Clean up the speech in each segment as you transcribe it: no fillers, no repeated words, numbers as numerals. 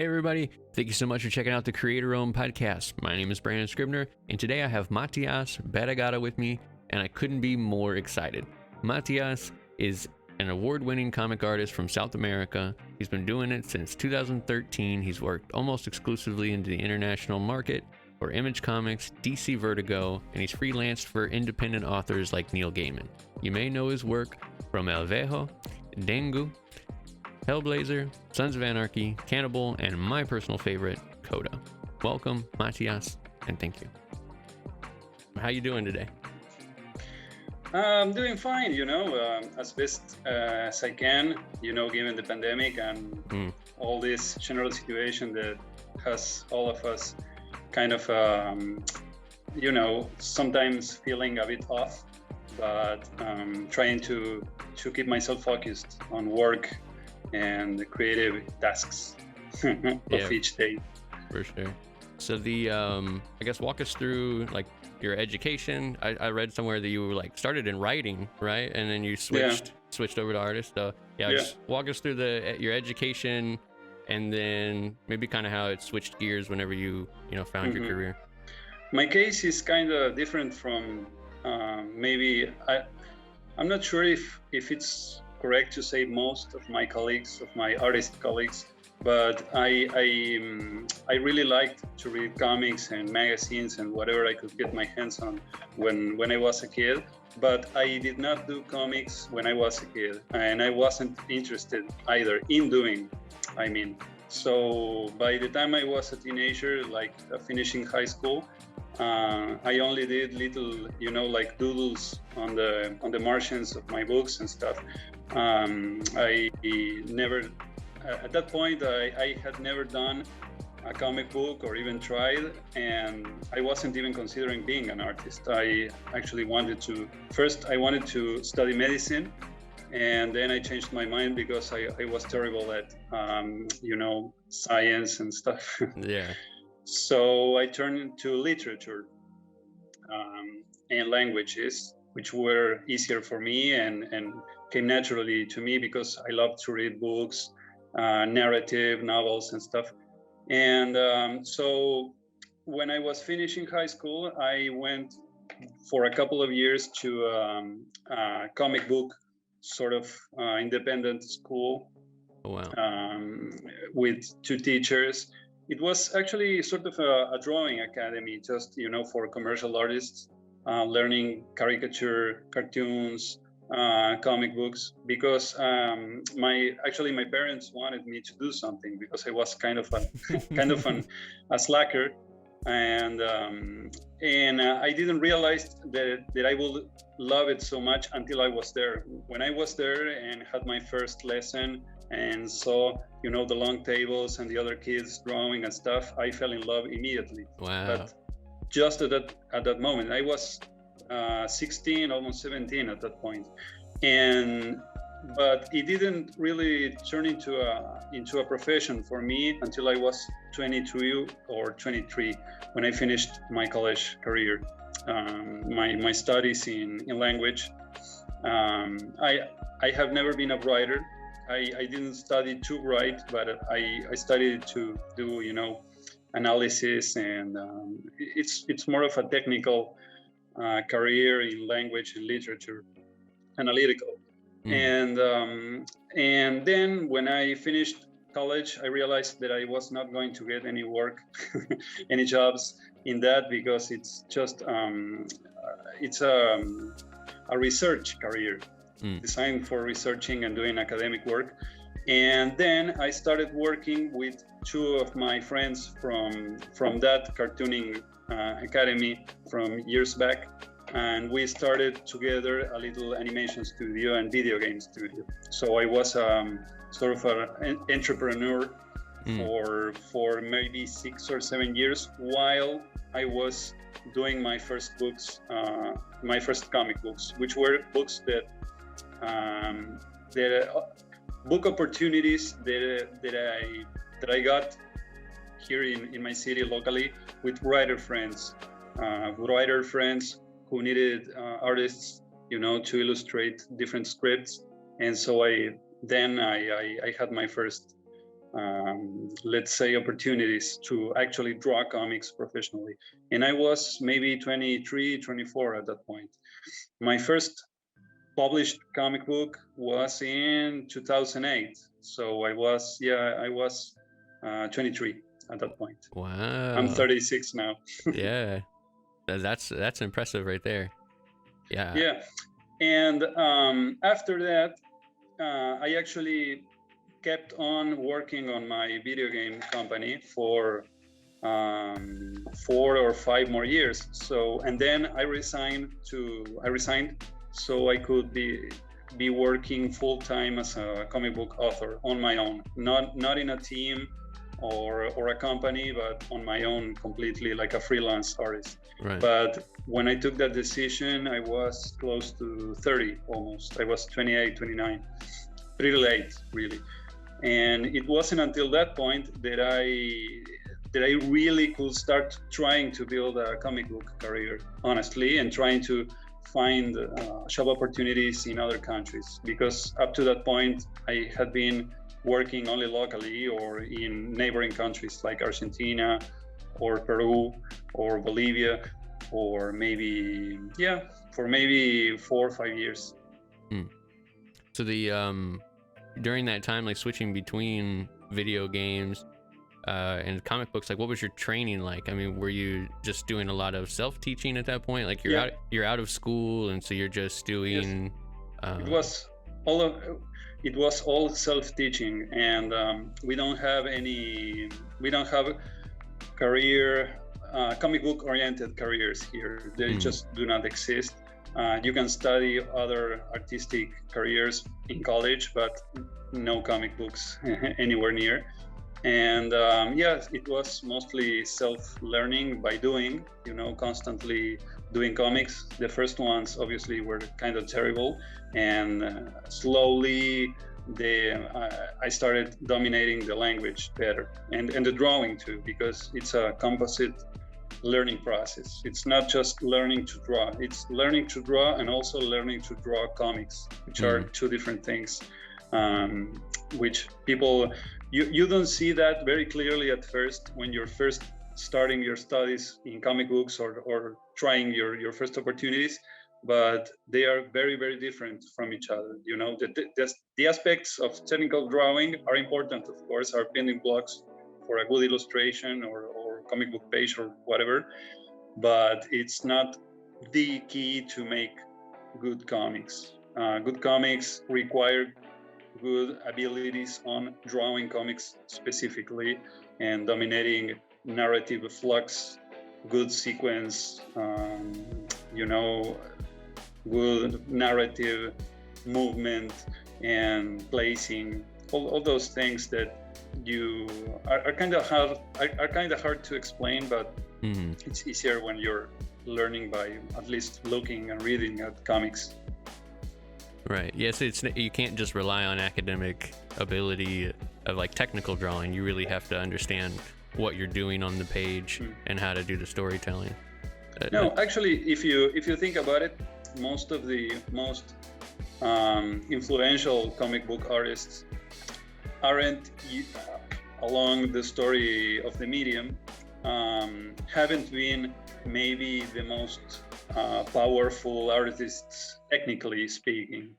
Hey everybody, thank you so much for checking out the CreatorOwned Podcast. My name is Brandon Scribner, and today I have Matias Bergara with me, and I couldn't be more excited. Matias is an award-winning comic artist from South America. He's been doing it since 2013. He's worked almost exclusively into the international market for Image Comics, DC Vertigo, and he's freelanced for independent authors like Neil Gaiman. You may know his work from El Vejo, Dengu, Hellblazer, Sons of Anarchy, Cannibal, and my personal favorite, Coda. Welcome, Matias, and thank you. How you doing today? I'm doing fine, as best as I can, given the pandemic and all this general situation that has all of us kind of, sometimes feeling a bit off, but trying to keep myself focused on work and the creative tasks of each day. For sure. So I guess walk us through like your education. I read somewhere that you were started in writing, right? And then you switched over to artist. So just walk us through your education, and then maybe kind of how it switched gears whenever you found your career. My case is kind of different from maybe I'm not sure if it's correct to say most of my colleagues, of my artist colleagues, but I really liked to read comics and magazines and whatever I could get my hands on when I was a kid. But I did not do comics when I was a kid, and I wasn't interested either in doing. So by the time I was a teenager, finishing high school, I only did little, doodles on the margins of my books and stuff. I never, at that point, I had never done a comic book or even tried, and I wasn't even considering being an artist. I actually wanted to study medicine, and then I changed my mind because I was terrible at, science and stuff. Yeah. So I turned to literature and languages, which were easier for me and came naturally to me because I love to read books, narrative novels and stuff. And so when I was finishing high school, I went for a couple of years to a comic book sort of independent school. Oh, wow. With two teachers. It was actually sort of a drawing academy, just, for commercial artists, learning caricature, cartoons, comic books, because my parents wanted me to do something because I was kind of a slacker, and I didn't realize that I would love it so much until I was there. When I was there and had my first lesson and saw the long tables and the other kids drawing and stuff, I fell in love immediately. Wow. But just at that moment, I was 16, almost 17 at that point, but it didn't really turn into a profession for me until I was 22 or 23 when I finished my college career, my studies in language. I have never been a writer. I didn't study to write, but I studied to do analysis, and it's more of a technical career in language and literature, analytical. And then when I finished college, I realized that I was not going to get any work, any jobs in that, because it's just it's a research career. Designed for researching and doing academic work. And then I started working with two of my friends from that cartooning academy from years back, and we started together a little animation studio and video game studio. So I was sort of an entrepreneur for maybe 6 or 7 years while I was doing my first books, my first comic books, which were books that book opportunities that I got here in my city locally with writer friends who needed artists, to illustrate different scripts. And so I had my first let's say, opportunities to actually draw comics professionally. And I was maybe 23, 24 at that point. My first published comic book was in 2008. So I was 23 at that point. Wow. I'm 36 now. Yeah. That's impressive right there. Yeah. Yeah. And after that, I actually kept on working on my video game company for 4 or 5 more years. So, and then I resigned so I could be working full time as a comic book author on my own, not in a team or a company, but on my own, completely like a freelance artist. Right. But when I took that decision, I was close to 30 almost. I was 28, 29, pretty late, really. And it wasn't until that point that I really could start trying to build a comic book career, honestly, and trying to find job opportunities in other countries. Because up to that point, I had been working only locally or in neighboring countries like Argentina or Peru or Bolivia, or maybe, for maybe 4 or 5 years. So the during that time, like switching between video games and comic books, like what was your training like? I mean, were you just doing a lot of self-teaching at that point? Like you're out of school, and so you're just doing. Yes. It was all self-teaching, and we don't have career comic book oriented careers here. They just do not exist. You can study other artistic careers in college, but no comic books anywhere near. And it was mostly self-learning by doing, constantly doing comics. The first ones obviously were kind of terrible, and slowly I started dominating the language better, and the drawing too, because it's a composite learning process. It's not just learning to draw, it's learning to draw and also learning to draw comics, which are two different things, which people, you don't see that very clearly at first when you're first starting your studies in comic books or trying your first opportunities, but they are very, very different from each other. The aspects of technical drawing are important, of course, are building blocks for a good illustration or comic book page or whatever, but it's not the key to make good comics. Good comics require good abilities on drawing comics specifically and dominating narrative flux, good sequence, good narrative movement and placing, all those things that are kind of hard to explain, but it's easier when you're learning by at least looking and reading at comics. Right. Yes, you can't just rely on academic ability of like technical drawing. You really have to understand what you're doing on the page and how to do the storytelling. No, actually, if you think about it, most of the most influential comic book artists aren't along the story of the medium, haven't been maybe the most powerful artists, technically speaking,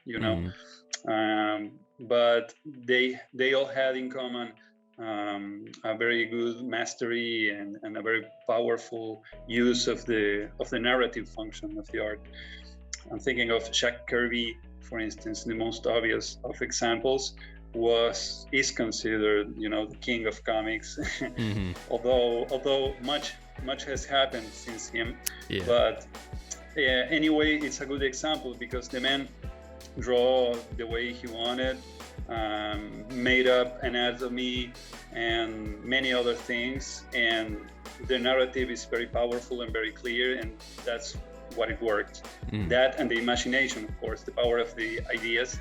but they all had in common a very good mastery and a very powerful use of the narrative function of the art. I'm thinking of Jack Kirby, for instance, the most obvious of examples. Is considered, the king of comics, although much has happened since him. Yeah. But anyway, it's a good example because the man draw the way he wanted, made up anatomy and many other things, and the narrative is very powerful and very clear, and that's what it worked. That and the imagination, of course, the power of the ideas.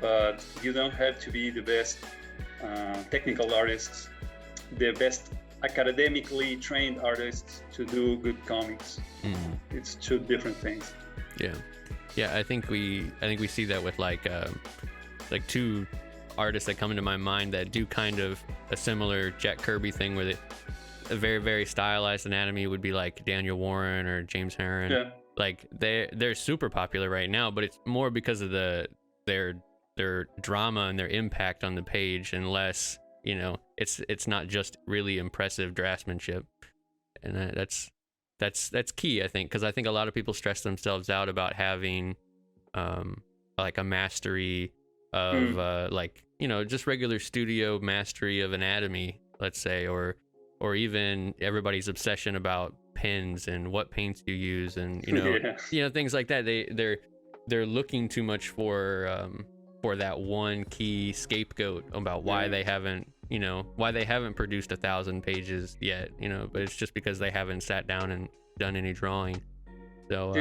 But you don't have to be the best technical artists, the best academically trained artists to do good comics. It's two different things. Yeah. I think we see that with like two artists that come into my mind that do kind of a similar Jack Kirby thing with it. A very, very stylized anatomy would be like Daniel Warren or James Herron. Yeah. Like they're super popular right now, but it's more because of their drama and their impact on the page, and less, you know, it's not just really impressive draftsmanship. And that's key, I think, because I think a lot of people stress themselves out about having like a mastery of like, you know, just regular studio mastery of anatomy, let's say, or even everybody's obsession about pens and what paints you use, and you know, things like that. They're looking too much for that one key scapegoat about why they haven't produced 1,000 pages yet, you know, but it's just because they haven't sat down and done any drawing. So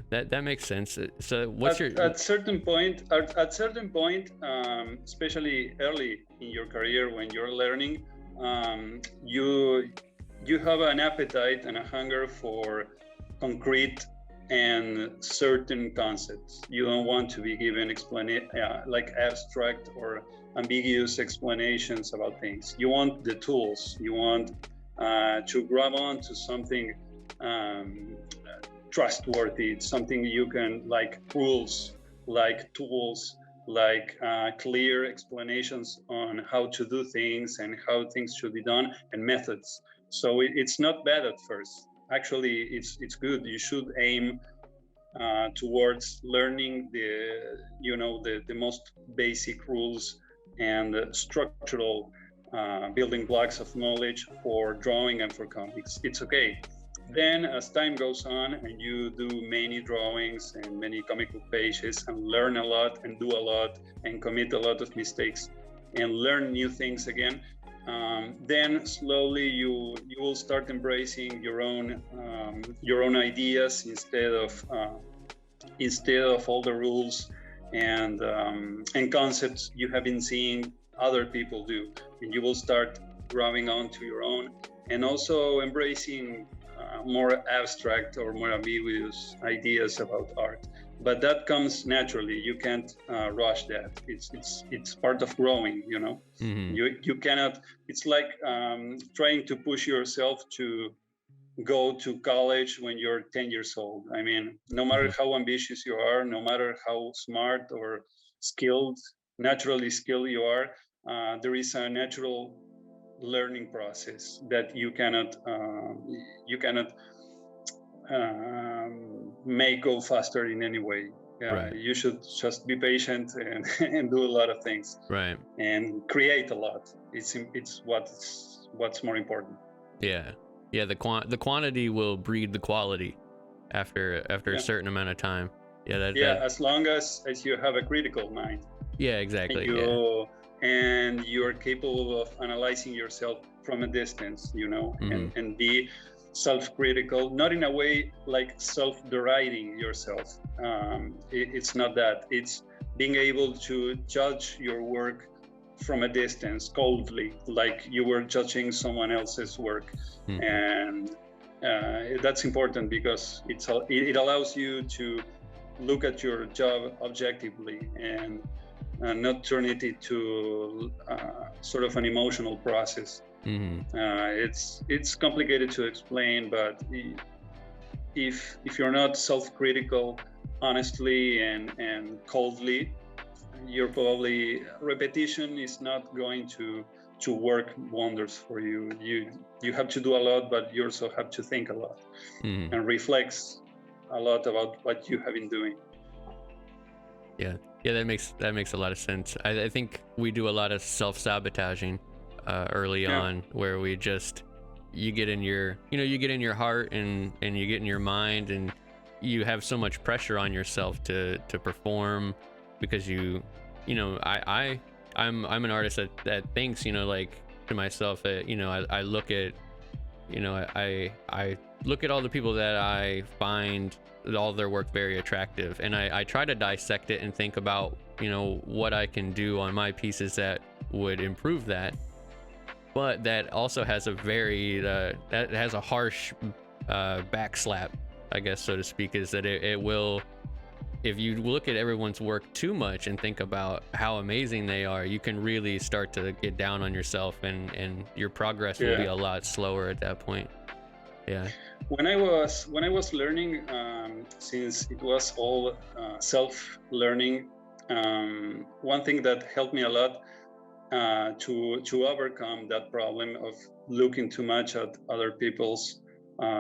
that makes sense. So what's at certain point, especially early in your career when you're learning, you have an appetite and a hunger for concrete and certain concepts. You don't want to be given like abstract or ambiguous explanations about things. You want the tools. You want to grab on to something trustworthy, something you can, like rules, like tools, like clear explanations on how to do things and how things should be done, and methods. So it's not bad at first. Actually, it's good. You should aim towards learning the most basic rules and structural building blocks of knowledge for drawing and for comics. It's okay. Then as time goes on and you do many drawings and many comic book pages and learn a lot and do a lot and commit a lot of mistakes and learn new things again, then slowly you will start embracing your own ideas instead of all the rules and concepts you have been seeing other people do, and you will start grabbing onto your own, and also embracing more abstract or more ambiguous ideas about art. But that comes naturally. You can't rush that. It's part of growing, you know. Mm-hmm. You cannot. It's like trying to push yourself to go to college when you're 10 years old. I mean, no matter how ambitious you are, no matter how smart or naturally skilled you are, there is a natural learning process that you cannot make go faster in any way. Right. You should just be patient and do a lot of things, right, and create a lot. It's what's more important. The quantity will breed the quality after a certain amount of time. As long as you have a critical mind. Exactly. And you're capable of analyzing yourself from a distance, you know, and be self-critical, not in a way like self-deriding yourself. It's not that. It's being able to judge your work from a distance, coldly, like you were judging someone else's work. And that's important because it allows you to look at your job objectively and not turn it into sort of an emotional process. It's complicated to explain, but if you're not self-critical honestly and coldly, you're probably, repetition is not going to work wonders for you. You have to do a lot, but you also have to think a lot and reflect a lot about what you have been doing. That makes a lot of sense. I think we do a lot of self-sabotaging early on, where you get in your heart and you get in your mind, and you have so much pressure on yourself to perform, because I'm an artist that thinks, like, to myself that, I look at, I look at all the people that I find all their work very attractive, and I try to dissect it and think about, what I can do on my pieces that would improve that. But that also has a harsh backslap, I guess, so to speak, is that it will if you look at everyone's work too much and think about how amazing they are, you can really start to get down on yourself, and your progress will be a lot slower at that point. Yeah. When I was learning, since it was all self-learning, one thing that helped me a lot to overcome that problem of looking too much at other people's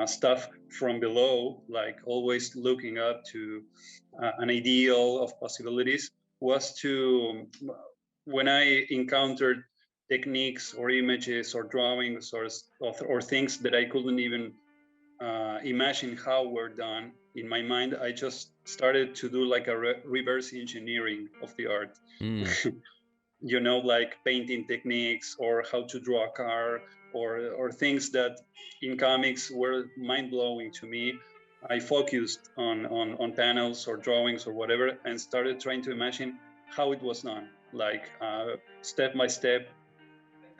stuff from below, like always looking up to an ideal of possibilities, was to, when I encountered techniques or images or drawings or things that I couldn't even imagine how were done in my mind, I just started to do like a reverse engineering of the art. You know, like painting techniques or how to draw a car or things that in comics were mind-blowing to me. I focused on panels or drawings or whatever and started trying to imagine how it was done, like step by step,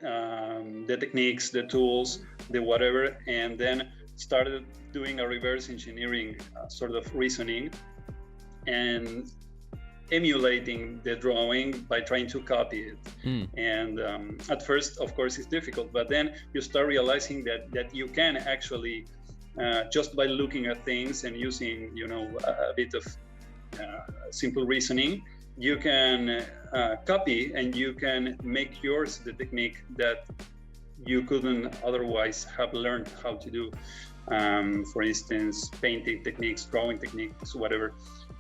the techniques, the tools, the whatever, and then started doing a reverse engineering sort of reasoning and emulating the drawing by trying to copy it. And at first, of course, it's difficult, but then you start realizing that you can actually, just by looking at things and using, you know, a bit of simple reasoning, you can copy and you can make yours the technique that you couldn't otherwise have learned how to do. For instance, painting techniques, drawing techniques, whatever.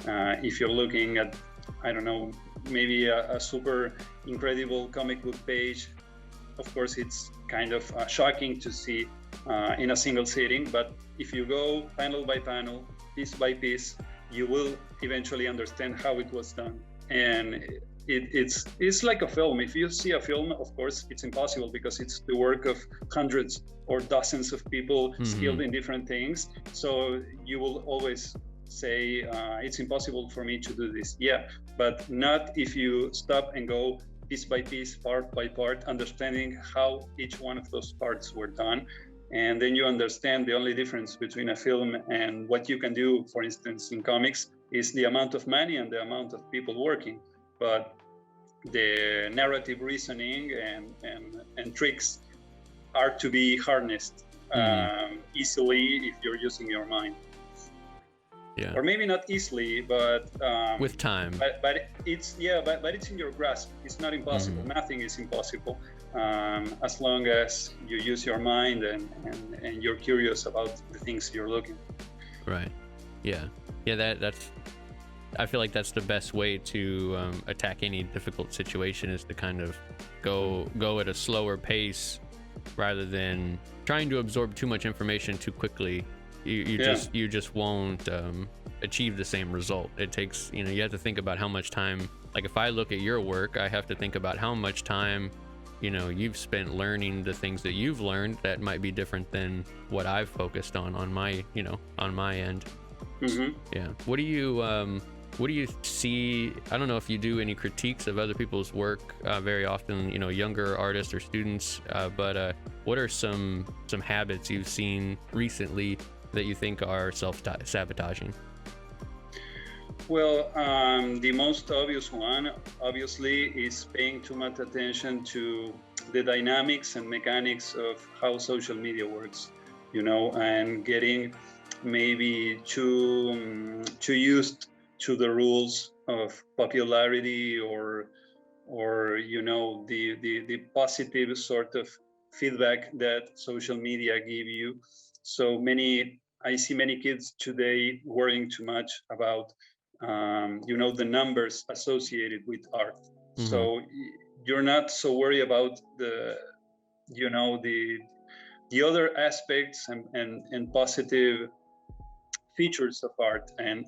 If you're looking at, I don't know, maybe a super incredible comic book page, of course, it's kind of shocking to see in a single sitting. But if you go panel by panel, piece by piece, you will eventually understand how it was done. And it's like a film. If you see a film, of course, it's impossible because it's the work of hundreds or dozens of people skilled in different things. So you will always say, it's impossible for me to do this. Yeah, but not if you stop and go piece by piece, part by part, understanding how each one of those parts were done. And then you understand the only difference between a film and what you can do, for instance, in comics, is the amount of money and the amount of people working. But the narrative reasoning and tricks are to be harnessed easily if you're using your mind. Yeah. Or maybe not easily, but with time. But it's but it's in your grasp. It's not impossible. Nothing is impossible as long as you use your mind and you're curious about the things you're looking. Right. Yeah. That's. I feel like that's the best way to attack any difficult situation, is to kind of go at a slower pace rather than trying to absorb too much information too quickly. You just won't achieve the same result. It takes, you have to think about how much time. Like if I look at your work, I have to think about how much time you've spent learning the things that you've learned that might be different than what I've focused on my on my end. Yeah. What do you see? I don't know if you do any critiques of other people's work very often, younger artists or students, but what are some habits you've seen recently that you think are self-sabotaging? Well, the most obvious one, obviously, is paying too much attention to the dynamics and mechanics of how social media works, and getting maybe too used to the rules of popularity or the positive sort of feedback that social media give you. So I see many kids today worrying too much about the numbers associated with art. So you're not so worried about the other aspects and positive features of art and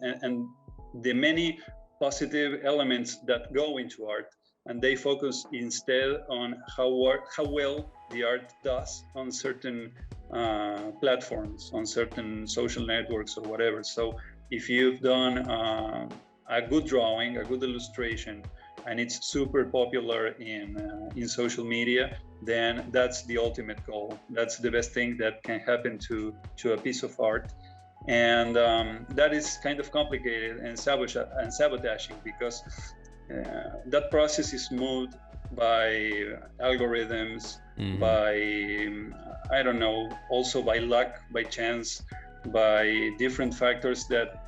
the many positive elements that go into art, and they focus instead on how well the art does on certain platforms, on certain social networks or whatever. So if you've done a good drawing, a good illustration, and it's super popular in social media, then that's the ultimate goal. That's the best thing that can happen to a piece of art. And that is kind of complicated and sabotaging, because that process is moved by algorithms, by I don't know, also by luck, by chance, by different factors that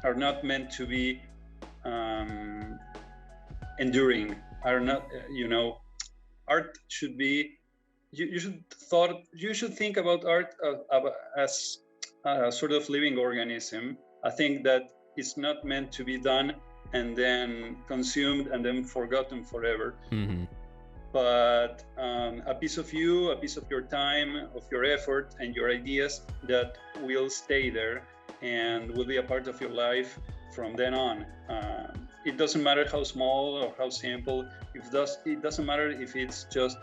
are not meant to be enduring, are not, art should be, you should think about art as a sort of living organism, a thing that is not meant to be done and then consumed and then forgotten forever. But a piece of you, a piece of your time, of your effort and your ideas that will stay there and will be a part of your life from then on. It doesn't matter how small or how simple. It doesn't matter if it's just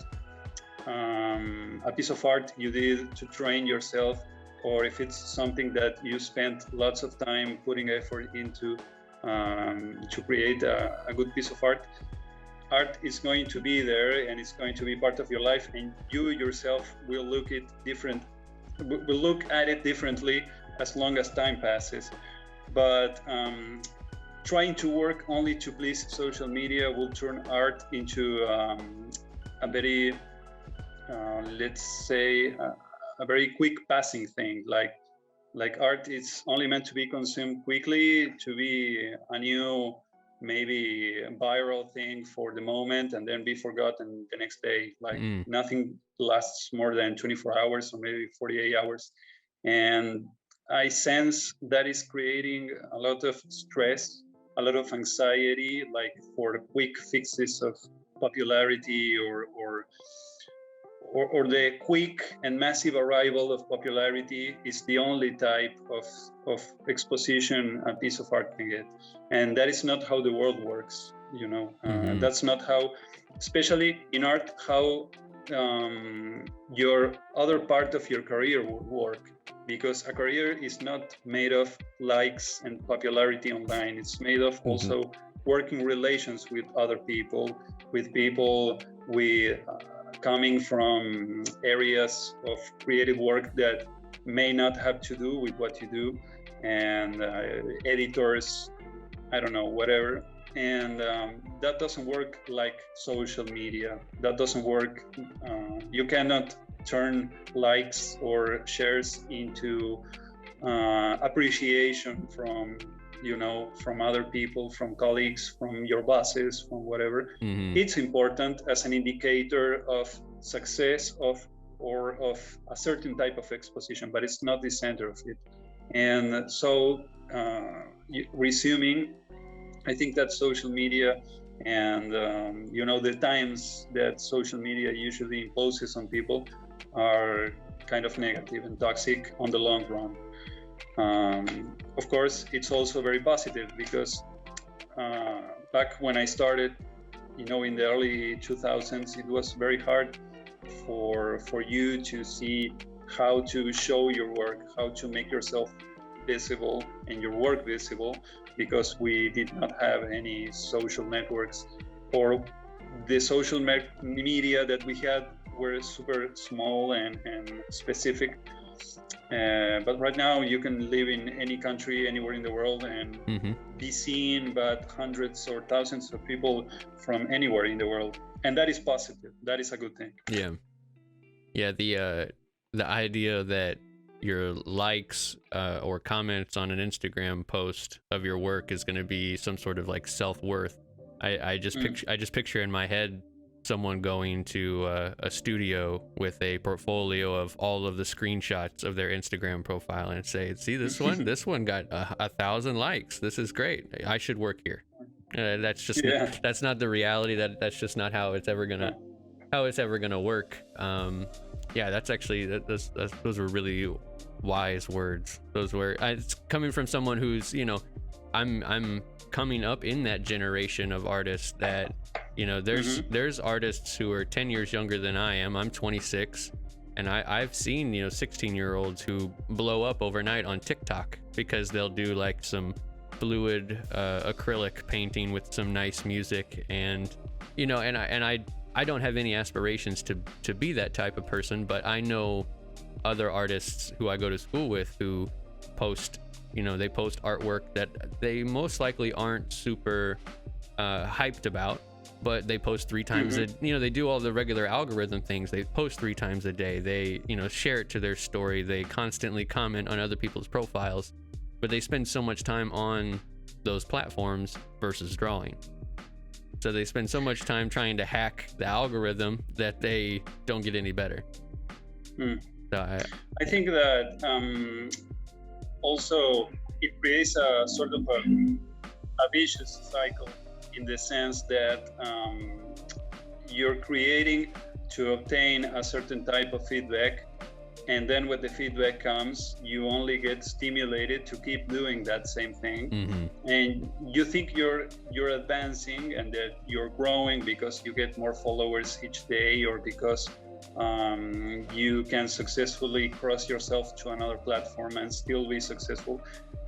a piece of art you did to train yourself, or if it's something that you spent lots of time putting effort into to create a good piece of art. Art is going to be there and it's going to be part of your life, and you yourself will look at it differently as long as time passes. But trying to work only to please social media will turn art into a very, let's say, a very quick passing thing. Like art is only meant to be consumed quickly, to be a new, maybe viral thing for the moment and then be forgotten the next day. Like nothing lasts more than 24 hours or maybe 48 hours. And I sense that is creating a lot of stress, a lot of anxiety, like for quick fixes of popularity or the quick and massive arrival of popularity is the only type of exposition a piece of art can get. And that is not how the world works, That's not how, especially in art, how your other part of your career will work. Because a career is not made of likes and popularity online. It's made of also working relations with other people, with coming from areas of creative work that may not have to do with what you do, and editors, I don't know, whatever. And that doesn't work like social media. That doesn't work. You cannot turn likes or shares into appreciation from other people, from colleagues, from your bosses, from whatever. It's important as an indicator of success of a certain type of exposition, but it's not the center of it. And so resuming, I think that social media and the times that social media usually imposes on people are kind of negative and toxic on the long run. Of course, it's also very positive, because back when I started, in the early 2000s, it was very hard for you to see how to show your work, how to make yourself visible and your work visible, because we did not have any social networks, or the social media that we had were super small and specific. But right now you can live in any country, anywhere in the world, and be seen by hundreds or thousands of people from anywhere in the world. And that is positive. That is a good thing. Yeah. The idea that your likes or comments on an Instagram post of your work is going to be some sort of like self-worth. I just picture in my head someone going to a studio with a portfolio of all of the screenshots of their Instagram profile and say, see this one got 1,000 likes. This is great. I should work here. That's just that's not the reality. That's just not how it's ever gonna work. That's actually those were really wise words. Those were it's coming from someone who's I'm coming up in that generation of artists that there's artists who are 10 years younger than I am. I'm 26, and I've seen 16-year-olds who blow up overnight on TikTok because they'll do like some fluid acrylic painting with some nice music, and I don't have any aspirations to be that type of person, but I know other artists who I go to school with who post, they post artwork that they most likely aren't super hyped about, but they post 3 times they do all the regular algorithm things. They post 3 times a day. They share it to their story. They constantly comment on other people's profiles, but they spend so much time on those platforms versus drawing. So they spend so much time trying to hack the algorithm that they don't get any better. So I think that also it creates a sort of a vicious cycle, in the sense that you're creating to obtain a certain type of feedback, and then when the feedback comes, you only get stimulated to keep doing that same thing, and you think you're advancing and that you're growing because you get more followers each day, or because you can successfully cross yourself to another platform and still be successful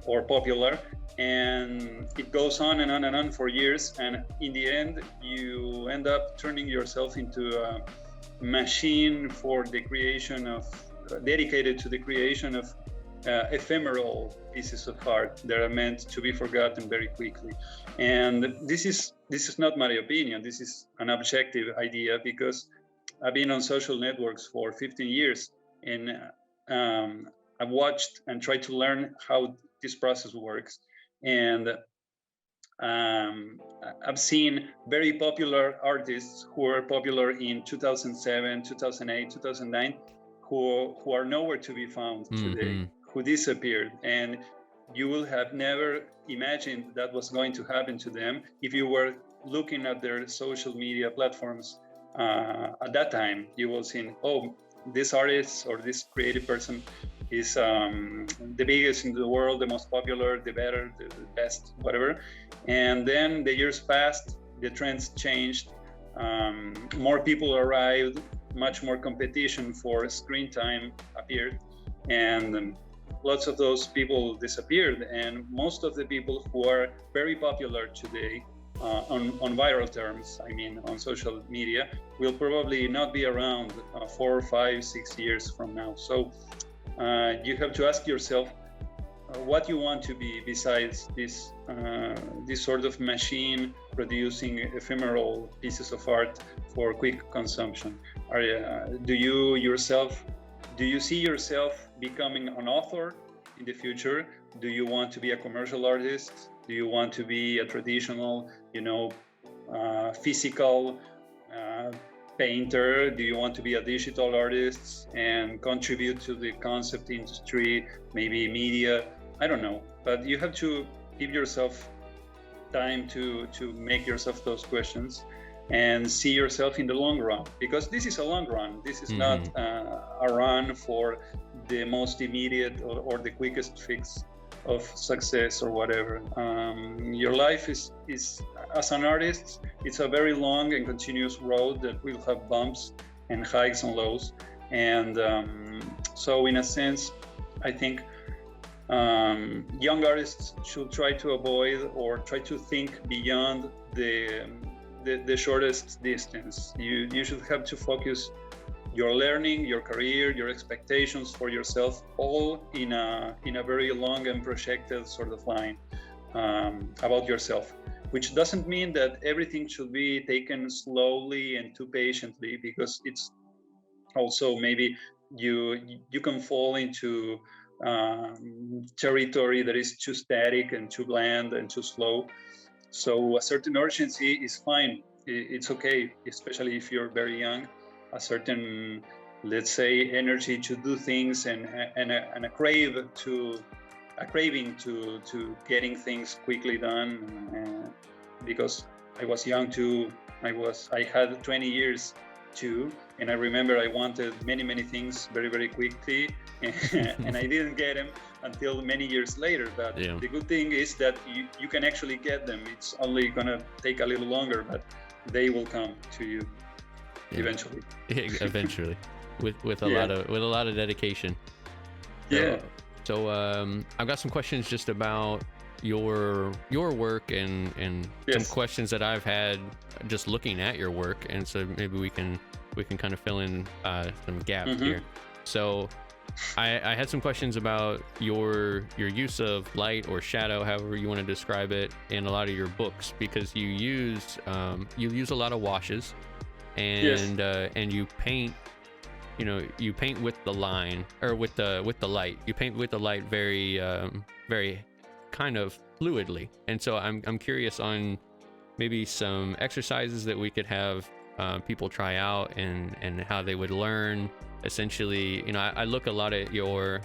or popular. And it goes on and on and on for years, and in the end you end up turning yourself into a machine for the creation of dedicated to the creation of ephemeral pieces of art that are meant to be forgotten very quickly. And this is not my opinion, this is an objective idea, because I've been on social networks for 15 years, and I've watched and tried to learn how this process works. And I've seen very popular artists who were popular in 2007, 2008, 2009, who are nowhere to be found today, who disappeared. And you will have never imagined that was going to happen to them if you were looking at their social media platforms at that time. You will see, oh, this artist or this creative person is the biggest in the world, the most popular, the better, the best, whatever. And then the years passed, the trends changed, more people arrived, much more competition for screen time appeared, and lots of those people disappeared. And most of the people who are very popular today, on viral terms, I mean on social media, will probably not be around 4, 5, 6 years from now. So you have to ask yourself what you want to be besides this sort of machine producing ephemeral pieces of art for quick consumption. Do you see yourself becoming an author in the future? Do you want to be a commercial artist? Do you want to be a traditional, physical painter? Do you want to be a digital artist and contribute to the concept industry, maybe media? I don't know, but you have to give yourself time to make yourself those questions and see yourself in the long run, because this is a long run. This is not a run for the most immediate or the quickest fix of success or whatever. Your life is as an artist, it's a very long and continuous road that will have bumps and hikes and lows. And so in a sense, I think young artists should try to avoid or try to think beyond the shortest distance. You should have to focus your learning, your career, your expectations for yourself, all in a very long and projected sort of line about yourself, which doesn't mean that everything should be taken slowly and too patiently, because it's also maybe you can fall into territory that is too static and too bland and too slow. So a certain urgency is fine. It's okay, especially if you're very young. A certain, let's say, energy to do things and a craving to getting things quickly done. Because I was young too. I had 20 years too, and I remember I wanted many things very, very quickly, and I didn't get them until many years later. But the good thing is that you can actually get them. It's only gonna take a little longer, but they will come to you eventually. Eventually, with a lot of dedication. So I've got some questions just about your work and some questions that I've had just looking at your work, and so maybe we can kind of fill in some gaps here. So I had some questions about your use of light or shadow, however you want to describe it, in a lot of your books, because you use a lot of washes, and Yes. and you paint. You paint with the line, or with the light. You paint with the light very kind of fluidly. And so I'm curious on maybe some exercises that we could have people try out, and how they would learn. Essentially, I look at your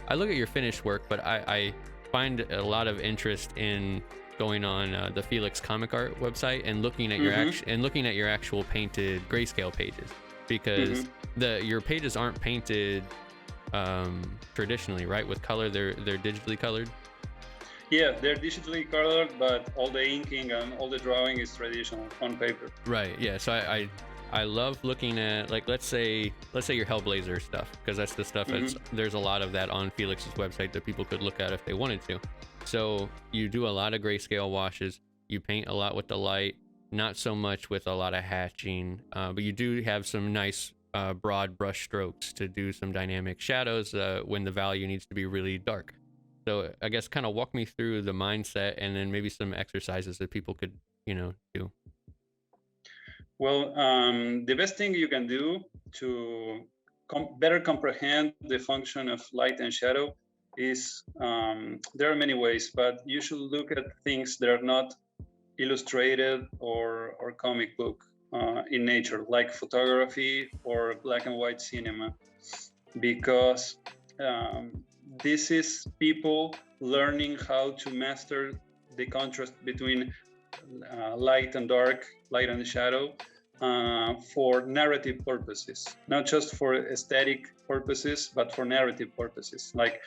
finished work, but I find a lot of interest in going on the Felix Comic Art website and looking at your actual painted grayscale pages, because your pages aren't painted traditionally, right? With color, they're digitally colored. Yeah, they're digitally colored, but all the inking and all the drawing is traditional on paper. Right. Yeah. So I love looking at, like, let's say your Hellblazer stuff, because that's the stuff there's a lot of that on Felix's website that people could look at if they wanted to. So you do a lot of grayscale washes. You paint a lot with the light, not so much with a lot of hatching, but you do have some nice broad brush strokes to do some dynamic shadows when the value needs to be really dark. So I guess kind of walk me through the mindset, and then maybe some exercises that people could, do. Well, the best thing you can do to better comprehend the function of light and shadow is, there are many ways, but you should look at things that are not illustrated or comic book in nature, like photography or black and white cinema, because this is people learning how to master the contrast between light and dark, light and shadow, for narrative purposes, not just for aesthetic purposes, but for narrative purposes, like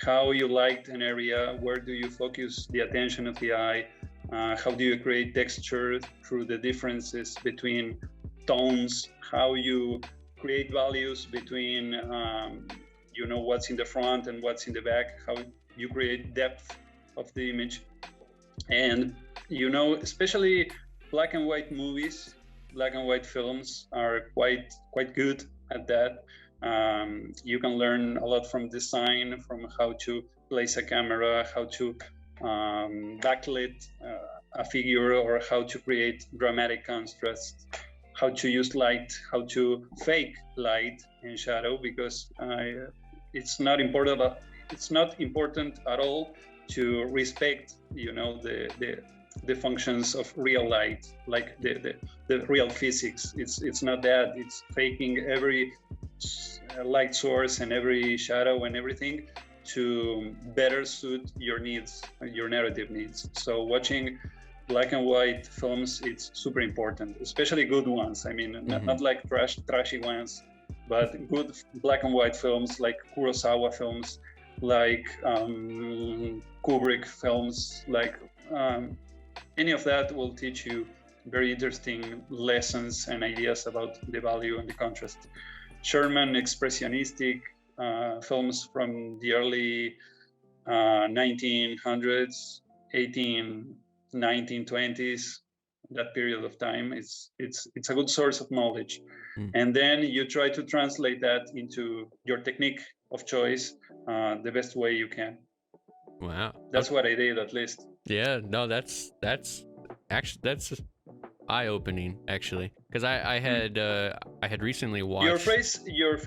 how you light an area, where do you focus the attention of the eye, how do you create texture through the differences between tones, how you create values between what's in the front and what's in the back, how you create depth of the image. And especially black and white movies, black and white films are quite good at that. You can learn a lot from design, from how to place a camera, how to backlit a figure, or how to create dramatic contrast, how to use light, how to fake light and shadow, because it's not important at all to respect the functions of real light, like the real physics. It's not that. It's faking every light source and every shadow and everything to better suit your needs, your narrative needs. So watching black and white films, it's super important, especially good ones. I mean, not like trashy ones, but good black and white films, like Kurosawa films, like Kubrick films, like any of that will teach you very interesting lessons and ideas about the value and the contrast. German expressionistic films from the early 1900s, 1920s, that period of time, it's a good source of knowledge. And then you try to translate that into your technique of choice the best way you can. Wow. That's what I did, at least. Yeah, no, that's eye-opening, actually, because I had recently watched your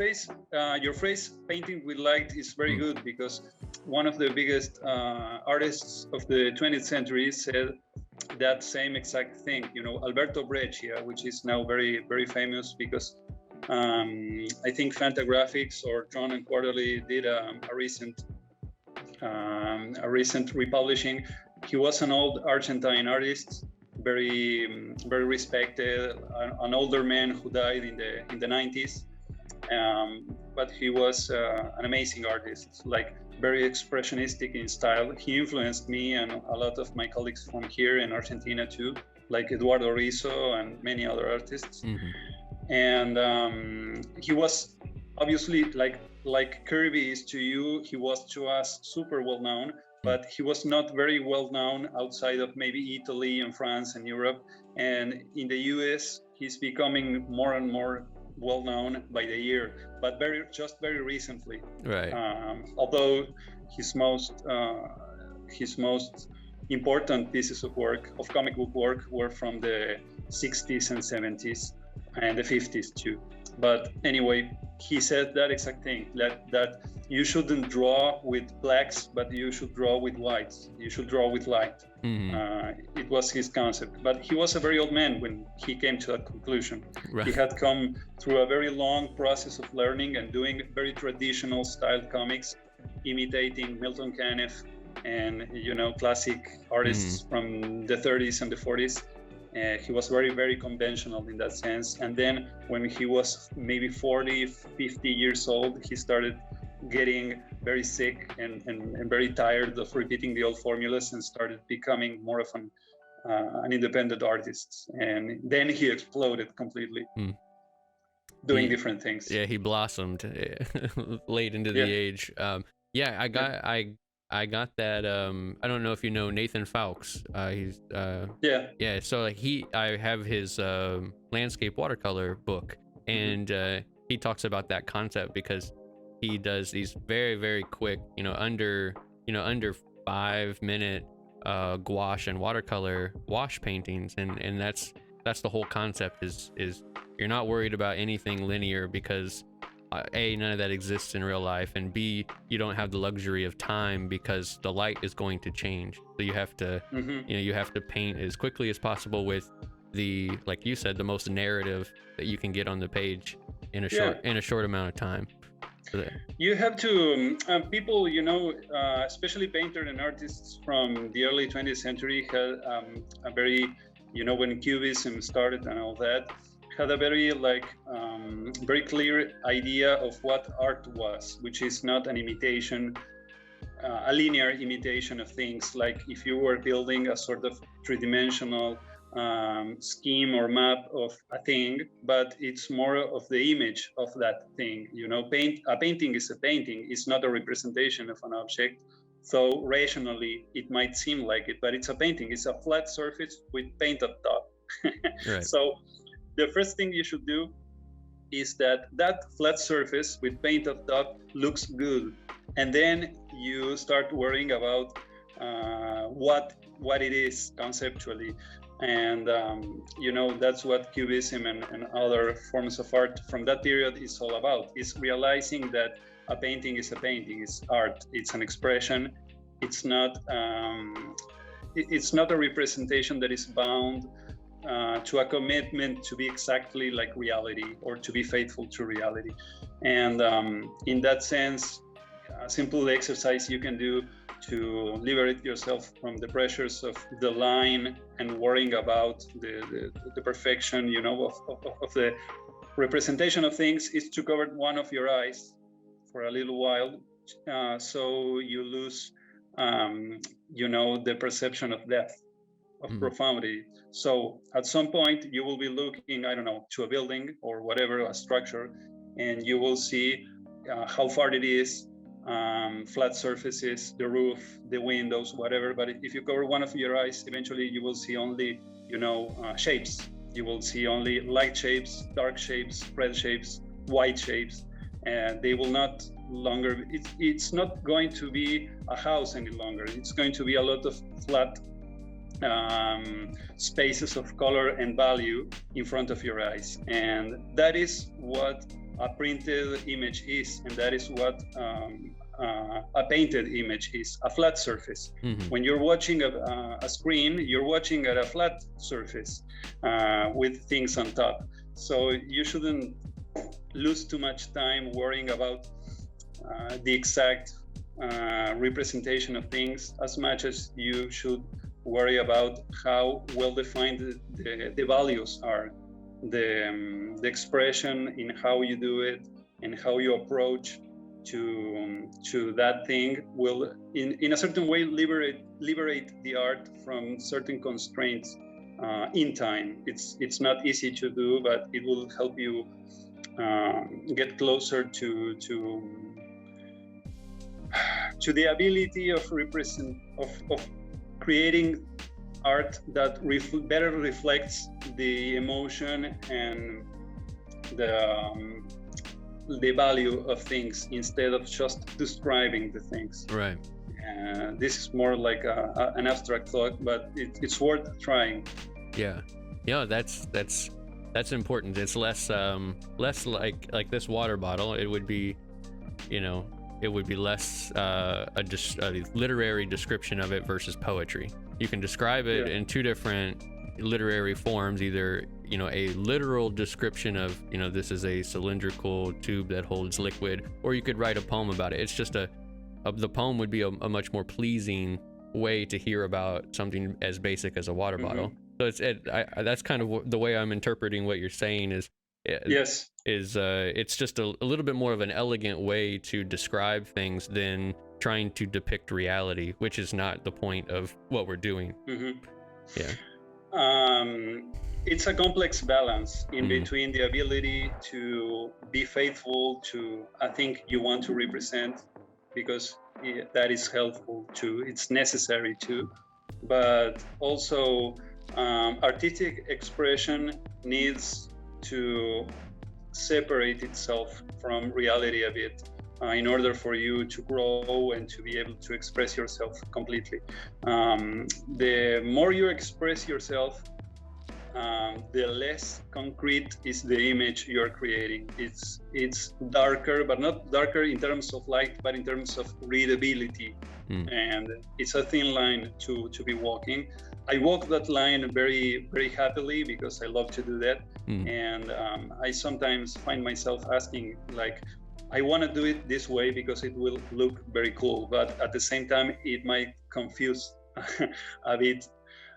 face painting with light is very good, because one of the biggest artists of the 20th century said that same exact thing. Alberto Breccia, which is now very, very famous, because I think Fantagraphics or Drawn and Quarterly did a recent republishing. He was an old Argentine artist, very, very respected, an older man who died in the 90s. But he was an amazing artist, like very expressionistic in style. He influenced me and a lot of my colleagues from here in Argentina too, like Eduardo Rizzo and many other artists. And he was obviously, like Kirby is to you, he was to us super well known, but he was not very well known outside of maybe Italy and France and Europe. And in the US, he's becoming more and more well known by the year, but very recently. Right. Although his most important pieces of work, of comic book work, were from the 60s and 70s and the 50s too. But anyway, he said that exact thing, that you shouldn't draw with blacks, but you should draw with whites. You should draw with light. It was his concept. But he was a very old man when he came to that conclusion. Right. He had come through a very long process of learning and doing very traditional style comics, imitating Milton Caniff and, you know, classic artists from the 30s and the 40s. He was very, very conventional in that sense. And then when he was maybe 40, 50 years old, he started getting very sick and very tired of repeating the old formulas and started becoming more of an independent artist. And then he exploded completely, doing different things. Yeah, he blossomed late into the age. I got that. I don't know if you know Nathan Fowkes. He's So I have his landscape watercolor book, and he talks about that concept because he does these very, very quick, under 5-minute gouache and watercolor wash paintings, and that's the whole concept. Is you're not worried about anything linear because A, none of that exists in real life, and B, you don't have the luxury of time because the light is going to change. So you have to, you have to paint as quickly as possible with the, like you said, the most narrative that you can get on the page in a short amount of time. You have to, people, especially painters and artists from the early 20th century had a very, when Cubism started and all that, had a very very clear idea of what art was, which is not an imitation, a linear imitation of things. Like if you were building a sort of three-dimensional scheme or map of a thing, but it's more of the image of that thing. A painting is a painting. It's not a representation of an object. So rationally, it might seem like it, but it's a painting. It's a flat surface with paint up top. Right. So the first thing you should do is that flat surface with paint up top looks good, and then you start worrying about what it is conceptually, and that's what Cubism and other forms of art from that period is all about. Is realizing that a painting is a painting, it's art, it's an expression, it's not a representation that is bound to a commitment to be exactly like reality or to be faithful to reality. And in that sense, a simple exercise you can do to liberate yourself from the pressures of the line and worrying about the perfection, of the representation of things, is to cover one of your eyes for a little while, so you lose, the perception of depth, of profundity. So at some point you will be looking, to a building or whatever, a structure, and you will see how far it is, flat surfaces, the roof, the windows, whatever. But if you cover one of your eyes, eventually you will see only, shapes. You will see only light shapes, dark shapes, red shapes, white shapes, and they will not longer, it's not going to be a house any longer. It's going to be a lot of flat spaces of color and value in front of your eyes. And that is what a printed image is, and that is what a painted image is, a flat surface. When you're watching a screen, you're watching at a flat surface with things on top. So you shouldn't lose too much time worrying about the exact representation of things, as much as you should worry about how well defined the values are, the expression in how you do it and how you approach to that thing will in a certain way liberate the art from certain constraints in time. It's not easy to do, but it will help you get closer to the ability of creating art that better reflects the emotion and the value of things instead of just describing the things. Right. This is more like an abstract thought, but it's worth trying. Yeah. That's important. It's less like this water bottle. It would be, it would be less a literary description of it versus poetry. You can describe it in two different literary forms, either a literal description of this is a cylindrical tube that holds liquid, or you could write a poem about it. It's just the poem would be a much more pleasing way to hear about something as basic as a water bottle. So that's kind of the way I'm interpreting what you're saying is it's just a little bit more of an elegant way to describe things than trying to depict reality, which is not the point of what we're doing. It's a complex balance in between the ability to be faithful to a thing you want to represent, because that is helpful too, it's necessary too, but also artistic expression needs to separate itself from reality a bit in order for you to grow and to be able to express yourself completely. The more you express yourself, the less concrete is the image you're creating. It's darker, but not darker in terms of light, but in terms of readability. And it's a thin line to be walking. I walk that line very, very happily because I love to do that. And I sometimes find myself asking, like, I want to do it this way because it will look very cool, but at the same time, it might confuse a bit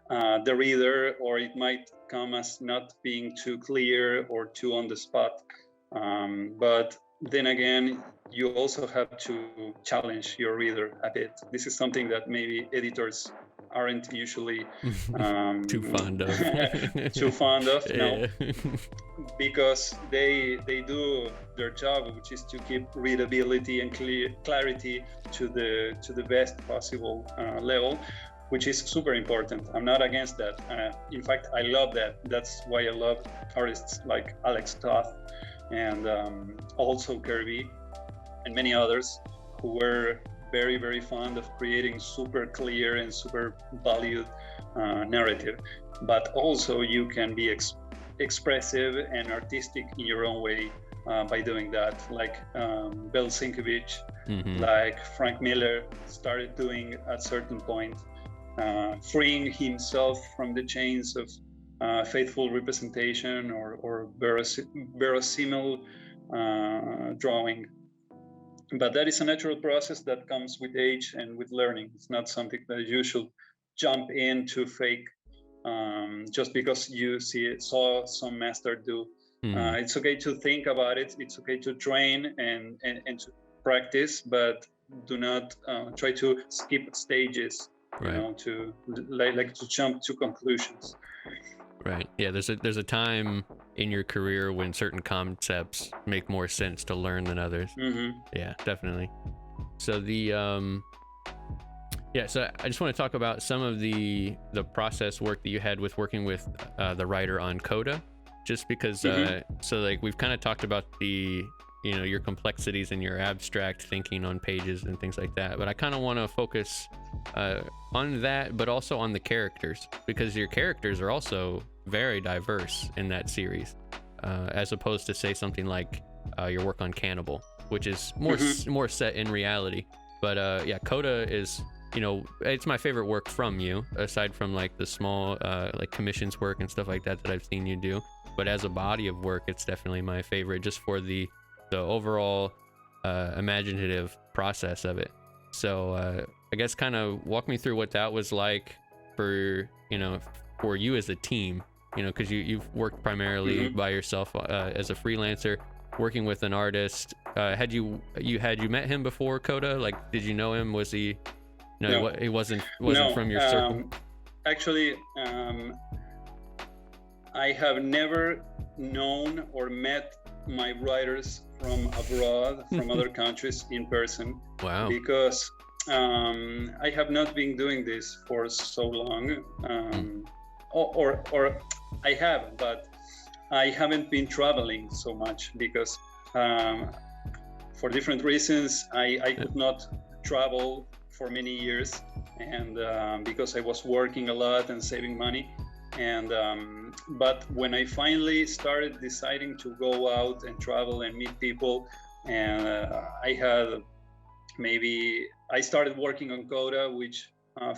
the reader, or it might come as not being too clear or too on the spot. But then again, you also have to challenge your reader a bit. This is something that maybe editors aren't usually too fond of. No, because they do their job, which is to keep readability and clarity to the best possible level, which is super important. I'm not against that. In fact, I love that. That's why I love artists like Alex Toth and also Kirby and many others who were very, very fond of creating super clear and super valued narrative. But also you can be expressive and artistic in your own way by doing that, like Bel Sienkiewicz, like Frank Miller started doing at a certain point, freeing himself from the chains of faithful representation or verosimil drawing. But that is a natural process that comes with age and with learning. It's not something that you should jump into fake just because you saw some master do. It's okay to think about it. It's okay to train and to practice, but do not try to skip stages, to jump to conclusions. Right. Yeah. There's a time in your career when certain concepts make more sense to learn than others. Yeah, definitely. So so I just want to talk about some of the process work that you had with working with the writer on Coda, just because so like we've kind of talked about the your complexities and your abstract thinking on pages and things like that, but I kind of want to focus on that, but also on the characters, because your characters are also very diverse in that series, as opposed to say something like your work on Cannibal, which is more set in reality. But Coda is, it's my favorite work from you, aside from like the small like commissions work and stuff like that I've seen you do. But as a body of work, it's definitely my favorite, just for the overall imaginative process of it. So I guess kind of walk me through what that was like for you as a team, because you've worked primarily by yourself as a freelancer, working with an artist. Had you met him before Coda? Like, did you know him? Was he? No. He wasn't from your circle. Actually, I have never known or met my writers from abroad, from other countries in person. Wow. Because I have not been doing this for so long, or I have, but I haven't been traveling so much because for different reasons, I could not travel for many years, and because I was working a lot and saving money. And but when I finally started deciding to go out and travel and meet people, and I started working on Coda, which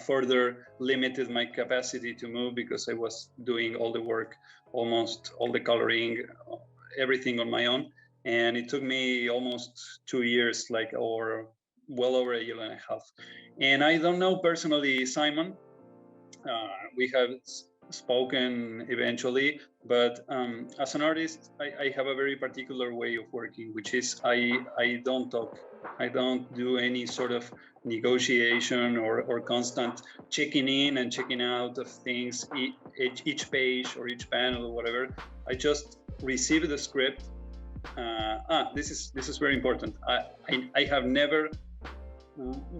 further limited my capacity to move because I was doing all the work, almost all the coloring, everything on my own. And it took me almost 2 years, or well over a year and a half. And I don't know personally Simon. We have spoken eventually, but as an artist, I have a very particular way of working, which is I don't talk. I don't do any sort of negotiation or constant checking in and checking out of things, each page or each panel or whatever. I just receive the script. This is very important. I have never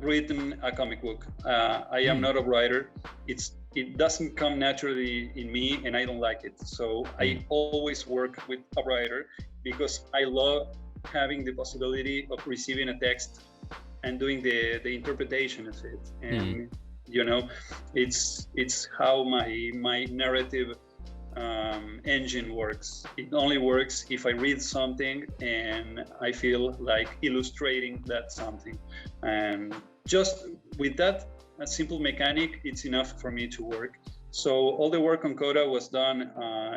written a comic book. I am not a writer. It doesn't come naturally in me, and I don't like it. So I always work with a writer because I love having the possibility of receiving a text and doing the interpretation of it. And it's how my narrative engine works. It only works if I read something and I feel like illustrating that something. And just with that, a simple mechanic, it's enough for me to work. So all the work on Coda was done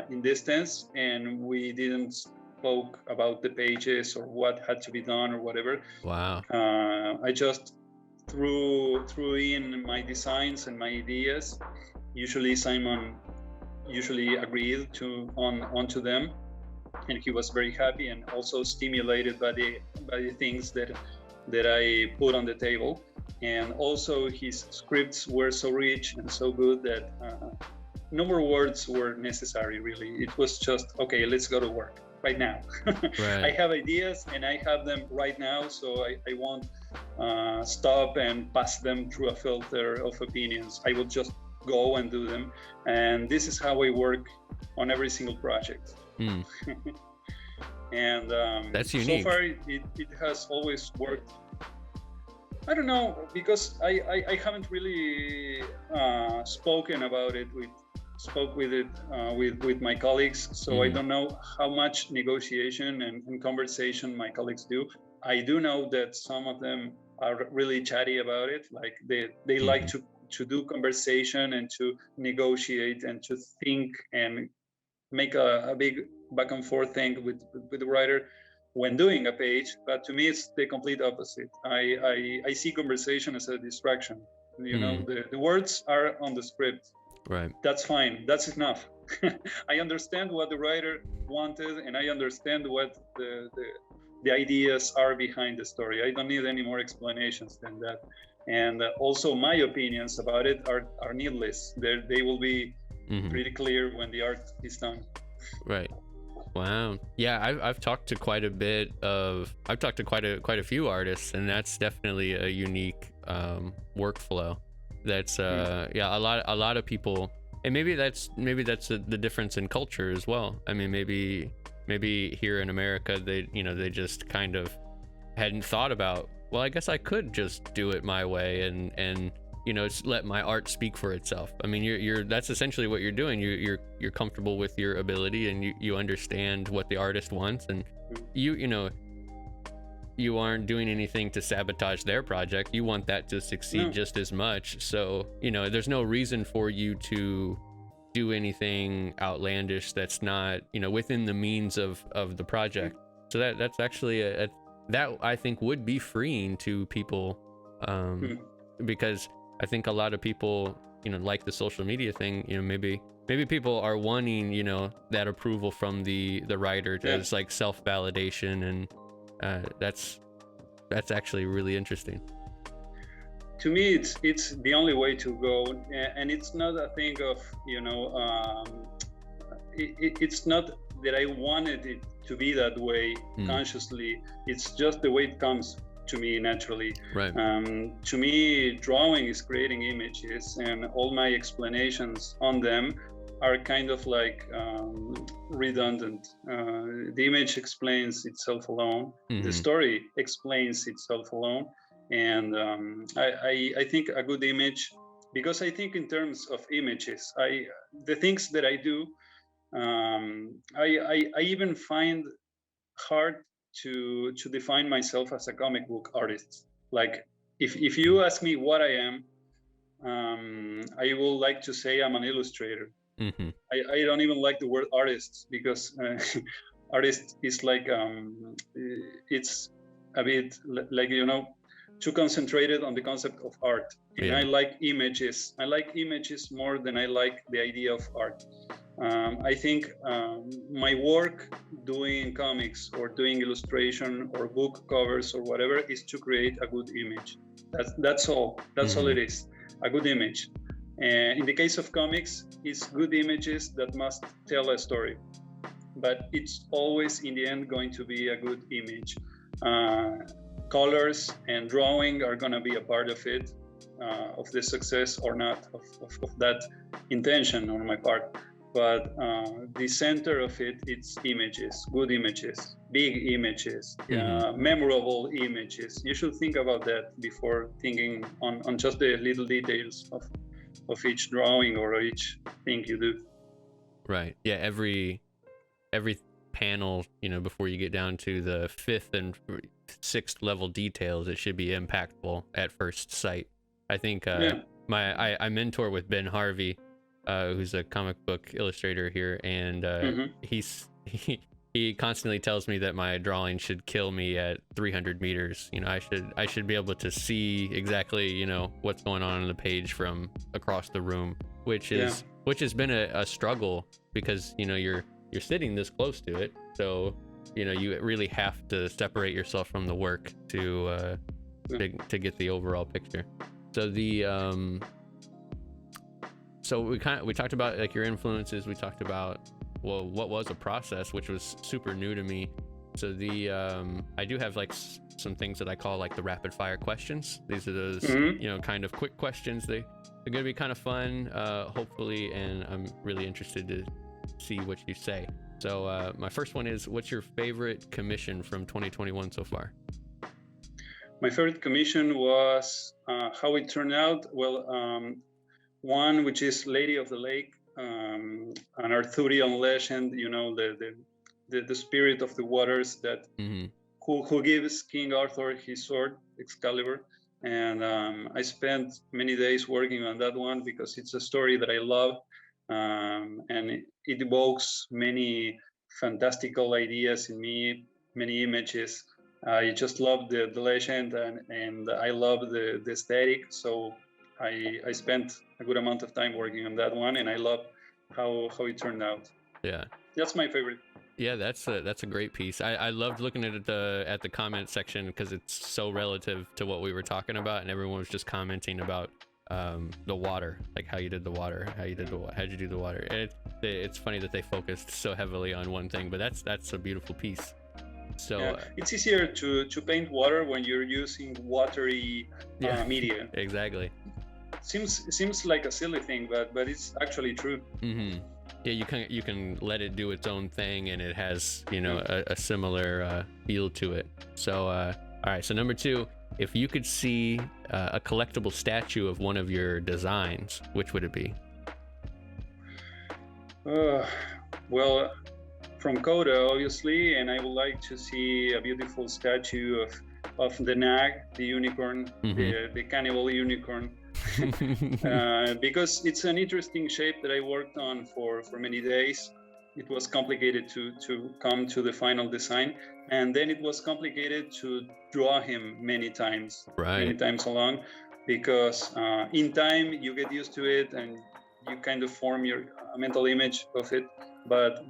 in distance, and we didn't spoke about the pages or what had to be done or whatever. Wow. I just threw in my designs and my ideas. Usually Simon agreed onto them, and he was very happy and also stimulated by the things that I put on the table. And also his scripts were so rich and so good that no more words were necessary, really. It was just, okay, let's go to work right now. Right. I have ideas and I have them right now, so I won't stop and pass them through a filter of opinions. I will just go and do them. And this is how I work on every single project. And that's unique. So far it has always worked. I don't know, because I haven't really spoken about it with my colleagues, so I don't know how much negotiation and conversation my colleagues do. I do know that some of them are really chatty about it, like they like to do conversation and to negotiate and to think and make a big back and forth thing with the writer when doing a page. But to me, it's the complete opposite. I see conversation as a distraction. The words are on the script. Right. That's fine. That's enough. I understand what the writer wanted, and I understand what the ideas are behind the story. I don't need any more explanations than that. And also my opinions about it are needless. They will be pretty clear when the art is done. Right. Wow. Yeah, I've talked to quite a few artists, and that's definitely a unique workflow. That's a lot of people, and maybe that's the difference in culture as well. I mean, maybe here in America they just kind of hadn't thought about, well, I guess I could just do it my way and let my art speak for itself. I mean, that's essentially what you're doing. You're comfortable with your ability, and you understand what the artist wants, and you aren't doing anything to sabotage their project. You want that to succeed just as much. So there's no reason for you to do anything outlandish that's not within the means of the project. So that's actually that I think would be freeing to people, because I think a lot of people, like the social media thing, maybe people are wanting, that approval from the writer, as like self-validation, and that's actually really interesting. To me, it's the only way to go, and it's not a thing of, it's not that I wanted it to be that way consciously. It's just the way it comes to me naturally. Right. To me, drawing is creating images, and all my explanations on them are kind of like redundant. The image explains itself alone. The story explains itself alone. And I think a good image, because I think in terms of images, the things that I do, I even find hard to define myself as a comic book artist. Like if you ask me what I am, I will like to say I'm an illustrator. I don't even like the word artist, because artist is like it's a bit like, you know, too concentrated on the concept of art. And I like images. I like images more than I like the idea of art. I think my work doing comics or doing illustration or book covers or whatever is to create a good image. That's all. That's all it is. A good image. And in the case of comics, it's good images that must tell a story. But it's always in the end going to be a good image. Colors and drawing are going to be a part of it, of the success or not of that intention on my part. But the center of it, it's images, good images, big images, memorable images. You should think about that before thinking on just the little details of each drawing or each thing you do. Right. Yeah. Every panel, you know, before you get down to the 5th and 6th level details, it should be impactful at first sight. I think I mentor with Ben Harvey, who's a comic book illustrator here, and he constantly tells me that my drawing should kill me at 300 meters. You know, I should be able to see exactly, you know, what's going on the page from across the room, which has been a struggle, because, you know, you're sitting this close to it, so, you know, you really have to separate yourself from the work to get the overall picture. So so we talked about like your influences. We talked about, well, what was a process, which was super new to me. So I do have like some things that I call like the rapid fire questions. These are those, you know, kind of quick questions. They're going to be kind of fun, hopefully, and I'm really interested to see what you say. So my first one is, what's your favorite commission from 2021 so far? My favorite commission was how it turned out. Well, one which is Lady of the Lake, an Arthurian legend, you know, the spirit of the waters that who gives King Arthur his sword Excalibur. And I spent many days working on that one because it's a story that I love, and it evokes many fantastical ideas in me, many images. I just love the legend, and I love the aesthetic. So I spent a good amount of time working on that one, and I love how it turned out. Yeah, that's my favorite. Yeah, that's a great piece. I loved looking at the comment section, because it's so relative to what we were talking about, and everyone was just commenting about the water, like how you did the water, how'd you do the water. And it's funny that they focused so heavily on one thing, but that's a beautiful piece. So it's easier to paint water when you're using watery media. Exactly. Seems like a silly thing, but it's actually true. Yeah, you can let it do its own thing, and it has, you know, a similar feel to it. So all right, so number 2, if you could see a collectible statue of one of your designs, which would it be? Well, from Coda, obviously, and I would like to see a beautiful statue of the Nag, the unicorn, the cannibal unicorn. Because it's an interesting shape that I worked on for many days. It was complicated to come to the final design, and then it was complicated to draw him many times along, because in time you get used to it and you kind of form your mental image of it, but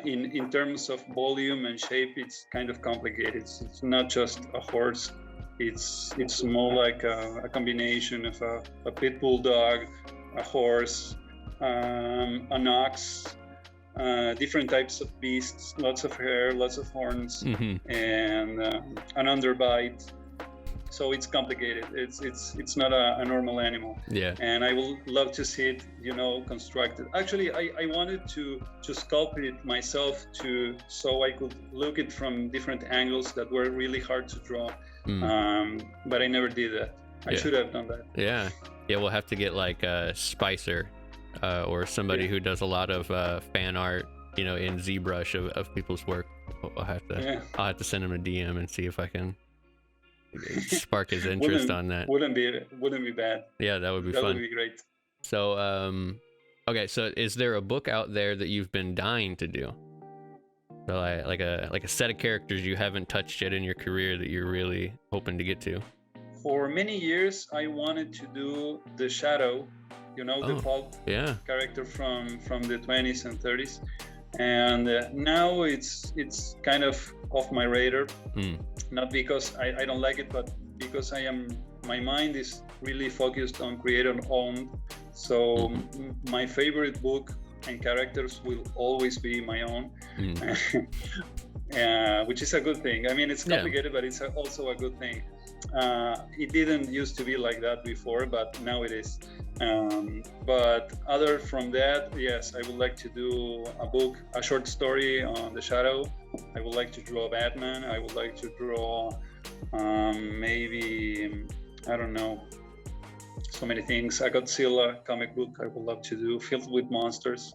in terms of volume and shape, it's kind of complicated. It's not just a horse. It's more like a combination of a pit bull dog, a horse, an ox, different types of beasts, lots of hair, lots of horns, and an underbite. So it's complicated. It's not a normal animal. Yeah. And I will love to see it, constructed. Actually, I wanted to sculpt it myself so I could look it from different angles that were really hard to draw. But I never did that. I should have done that. Yeah. We'll have to get like Spicer or somebody who does a lot of fan art, in ZBrush of people's work. I'll have to send him a DM and see if I can spark his interest on that. Wouldn't be bad. Yeah, that would be fun. That would be great. So okay, so is there a book out there that you've been dying to do? So like a set of characters you haven't touched yet in your career that you're really hoping to get to? For many years I wanted to do the Shadow, the pulp character from the 20s and 30s. And now it's kind of off my radar, not because I don't like it, but because my mind is really focused on creator-owned. So my favorite book and characters will always be my own, which is a good thing. I mean, it's complicated, but it's also a good thing. It didn't used to be like that before, but now it is. But other from that, yes, I would like to do a short story on the Shadow. I would like to draw Batman. I would like to draw maybe, I don't know, so many things. A Godzilla comic book I would love to do, filled with monsters.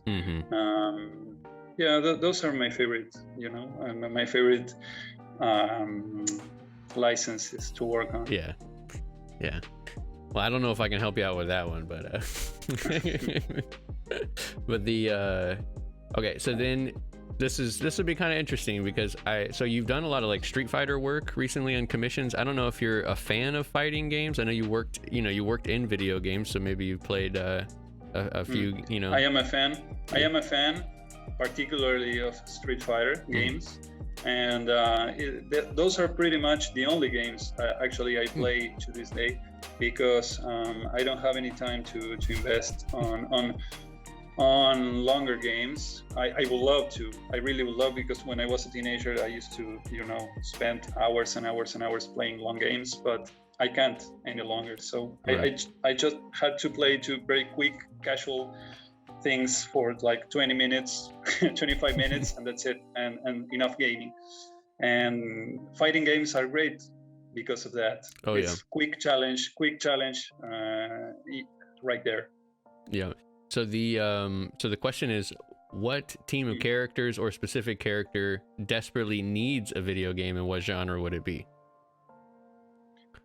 Those are my favorite, my favorite licenses to work on. Yeah. Well, I don't know if I can help you out with that one, but but okay, so then this would be kind of interesting because so you've done a lot of like Street Fighter work recently on commissions. I don't know if you're a fan of fighting games. I know you worked in video games, so maybe you've played a few, I am a fan particularly of Street Fighter games. And those are pretty much the only games actually I play to this day, because I don't have any time to invest on longer games. I would love to. I really would love, because when I was a teenager, I used to spend hours and hours and hours playing long games, but I can't any longer. So I just had to play very quick, casual things for like 20 minutes 25 minutes, and that's it, and enough gaming. And fighting games are great because of that. It's quick challenge right there. So the question is, what team of characters or specific character desperately needs a video game, and what genre would it be?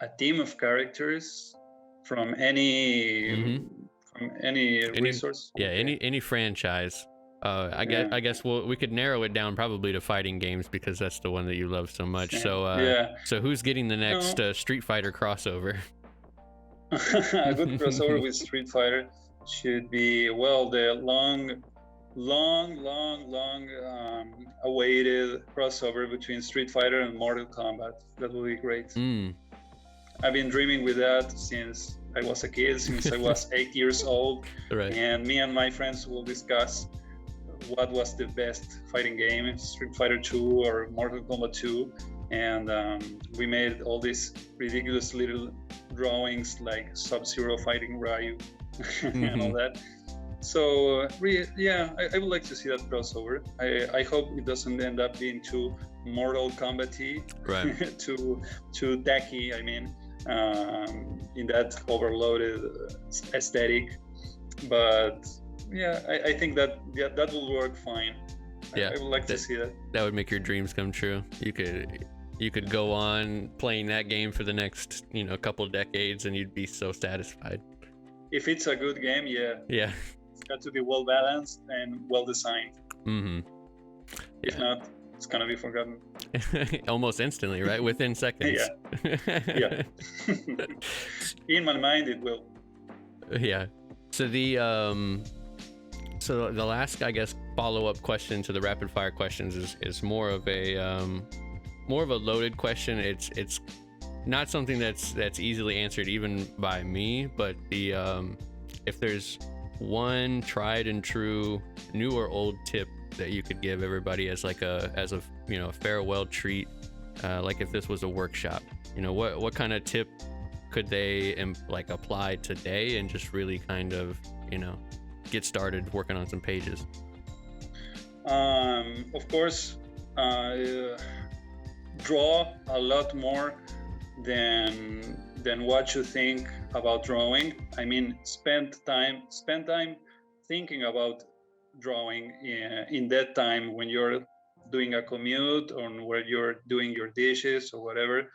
A team of characters from any resource. Any franchise. I guess we could narrow it down probably to fighting games, because that's the one that you love so much. So who's getting the next Street Fighter crossover? A good crossover with Street Fighter should be, the long awaited crossover between Street Fighter and Mortal Kombat. That would be great. I've been dreaming with that since I was a kid, since I was 8 years old. Right. And me and my friends will discuss what was the best fighting game, Street Fighter 2 or Mortal Kombat 2. And we made all these ridiculous little drawings like Sub-Zero fighting Ryu and all that. So I would like to see that crossover. I hope it doesn't end up being too Mortal Kombat-y, right? too tacky, I mean, in that overloaded aesthetic. But I think that will work fine. I would like to see that. That would make your dreams come true. You could go on playing that game for the next couple decades, and you'd be so satisfied. If it's a good game, yeah, it's got to be well balanced and well designed. If not, it's gonna be forgotten almost instantly, right? Within seconds. Yeah. In my mind, it will. Yeah. So the last, I guess, follow-up question to the rapid fire questions is more of a loaded question. It's not something that's easily answered even by me, but if there's one tried and true new or old tip that you could give everybody as a farewell treat, like if this was a workshop, what kind of tip could they like apply today and just really kind of get started working on some pages? Of course, draw a lot more than what you think about drawing. I mean, spend time thinking about drawing in that time when you're doing a commute or where you're doing your dishes or whatever.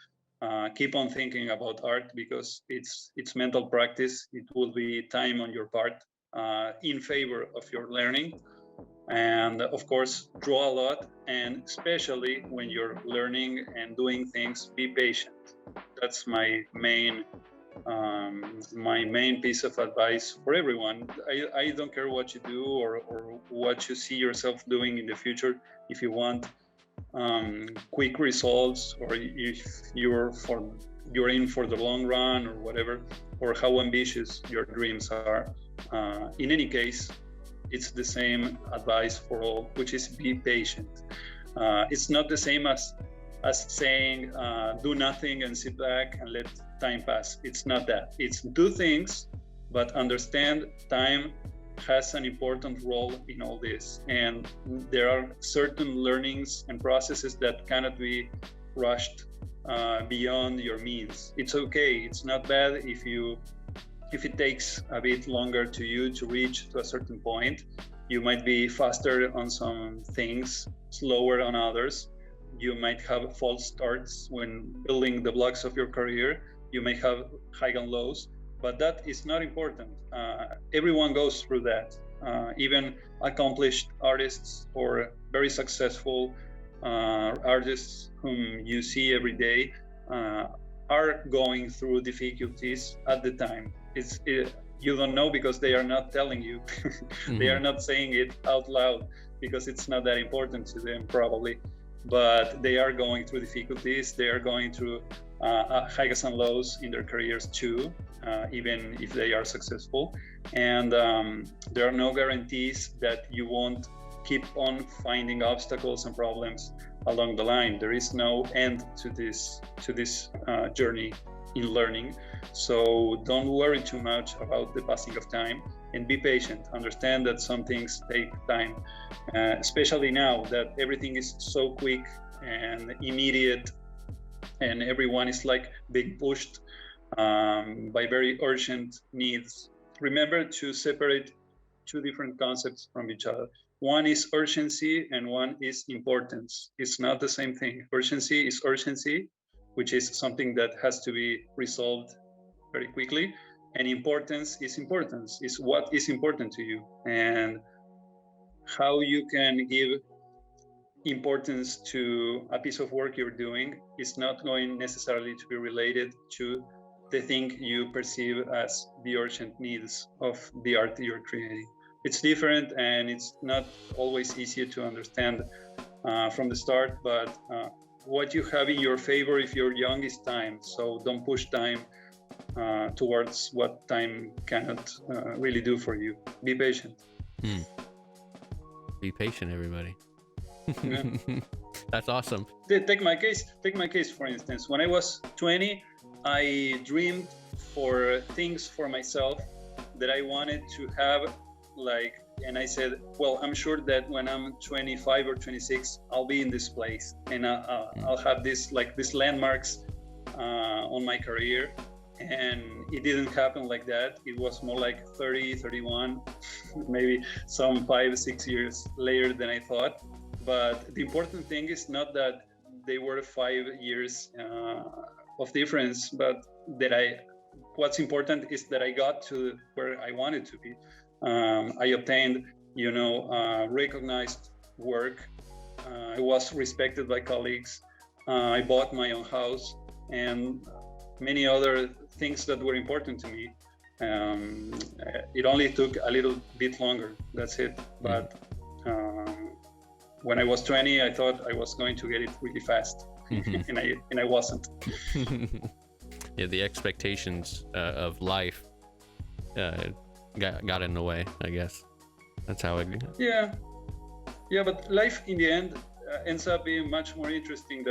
Keep on thinking about art because it's mental practice. It will be time on your part in favor of your learning. And of course, draw a lot, and especially when you're learning and doing things, be patient. That's my main piece of advice for everyone. I don't care what you do or what you see yourself doing in the future. If you want quick results, or if you're in for the long run or whatever, or how ambitious your dreams are, in any case, it's the same advice for all, which is be patient. It's not the same as saying do nothing and sit back and let time pass. It's not that. It's do things, but understand time has an important role in all this. And there are certain learnings and processes that cannot be rushed beyond your means. It's okay. It's not bad if it takes a bit longer to you to reach to a certain point. You might be faster on some things, slower on others. You might have false starts when building the blocks of your career. You may have high and lows, but that is not important. Everyone goes through that. Even accomplished artists or very successful artists whom you see every day are going through difficulties at the time. You don't know because they are not telling you. They are not saying it out loud because it's not that important to them probably, but they are going through difficulties. They are going through highs and lows in their careers too, even if they are successful. And there are no guarantees that you won't keep on finding obstacles and problems along the line. There is no end to this journey in learning. So don't worry too much about the passing of time and be patient. Understand that some things take time, especially now that everything is so quick and immediate and everyone is like being pushed by very urgent needs. Remember to separate two different concepts from each other. One is urgency and one is importance. It's not the same thing. Urgency is urgency, which is something that has to be resolved very quickly. And importance is what is important to you and how you can give importance to a piece of work you're doing is not going necessarily to be related to the thing you perceive as the urgent needs of the art you're creating. It's different and it's not always easy to understand from the start, but what you have in your favor if you're young is time. So don't push time towards what time cannot really do for you. Be patient. Be patient, everybody. Yeah. That's awesome. Take my case for instance. When I was 20, I dreamed for things for myself that I wanted to have, and I said, well, I'm sure that when I'm 25 or 26, I'll be in this place and I'll have these landmarks on my career. And it didn't happen like that. It was more like 30, 31, maybe some 5-6 years later than I thought. But the important thing is not that they were 5 years of difference, but what's important is that I got to where I wanted to be. I obtained, recognized work. I was respected by colleagues. I bought my own house and many other things that were important to me. It only took a little bit longer. That's it. But when I was 20, I thought I was going to get it really fast, and I wasn't. Yeah, the expectations of life got in the way, I guess. That's how it. Yeah, but life in the end ends up being much more interesting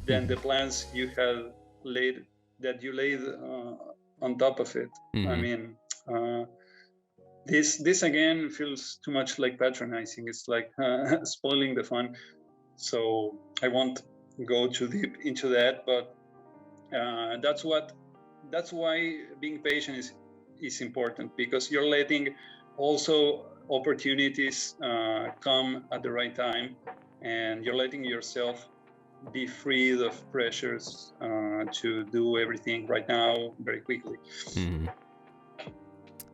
than the plans you had laid on top of it. I mean, this again feels too much like patronizing. It's like spoiling the fun. So I won't go too deep into that, but that's why being patient is important, because you're letting also opportunities come at the right time, and you're letting yourself be freed of pressures to do everything right now very quickly.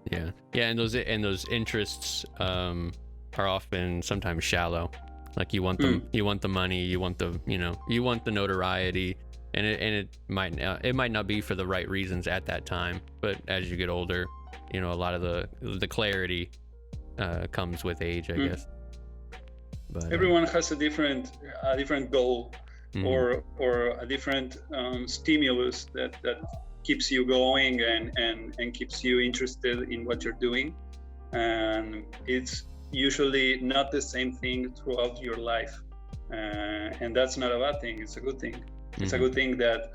Yeah, and those interests are often sometimes shallow. Like you want the money, you want the notoriety, and it might not be for the right reasons at that time. But as you get older, a lot of the clarity comes with age, I guess. But everyone has a different goal, or a different stimulus that keeps you going and keeps you interested in what you're doing, and it's usually not the same thing throughout your life, and that's not a bad thing. It's a good thing. It's a good thing that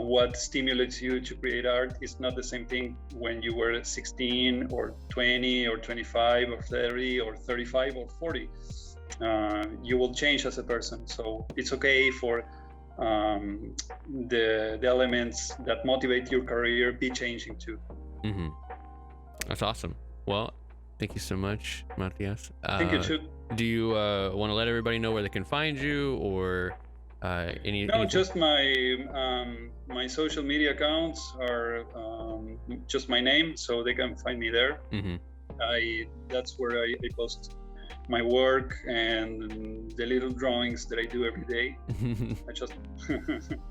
what stimulates you to create art is not the same thing when you were 16 or 20 or 25 or 30 or 35 or 40. You will change as a person, so it's okay for the elements that motivate your career be changing too. That's awesome. Well, thank you so much, Matias. Thank you too. Do you want to let everybody know where they can find you, or anything? Just my social media accounts are just my name, so they can find me there. That's where I post my work and the little drawings that I do every day.